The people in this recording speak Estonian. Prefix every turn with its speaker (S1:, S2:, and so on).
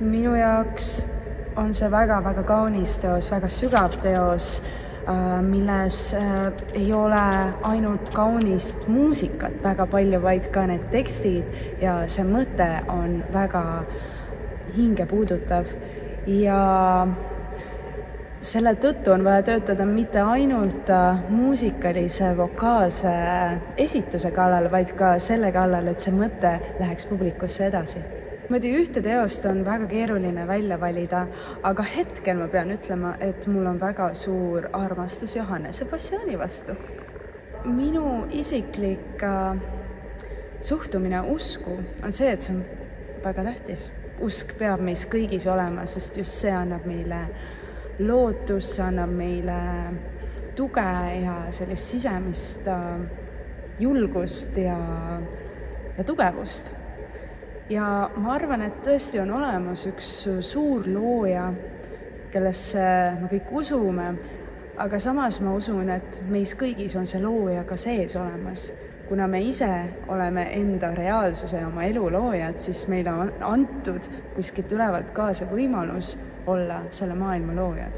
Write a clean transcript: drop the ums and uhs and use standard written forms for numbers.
S1: Minu jaoks on see väga-väga kaunis teos, väga sügav teos, milles ei ole ainult kaunist muusikat väga palju, vaid ka need tekstid ja see mõte on väga hingepuudutav. Ja selle tõttu on vaja töötada mitte ainult muusikalise, vokaalse esituse kallal, vaid ka selle kallal, et see mõte läheks publikusse edasi. Muidu ühte teost on väga keeruline välja valida, aga hetkel ma pean ütlema, et mul on väga suur armastus Johannese passiooni vastu. Minu isiklik suhtumine usku on see, et see on väga tähtis. Usk peab meis kõigis olema, sest just see annab meile lootus, see annab meile tuge ja sellist sisemist julgust ja tugevust. Ja ma arvan, et tõesti on olemas üks suur looja, kellesse me kõik usume, aga samas ma usun, et meis kõigis on see looja ka sees olemas. Kuna me ise oleme enda reaalsuse ja oma elu loojad, siis meile on antud kuskilt ülevalt ka see võimalus olla selle maailma loojad.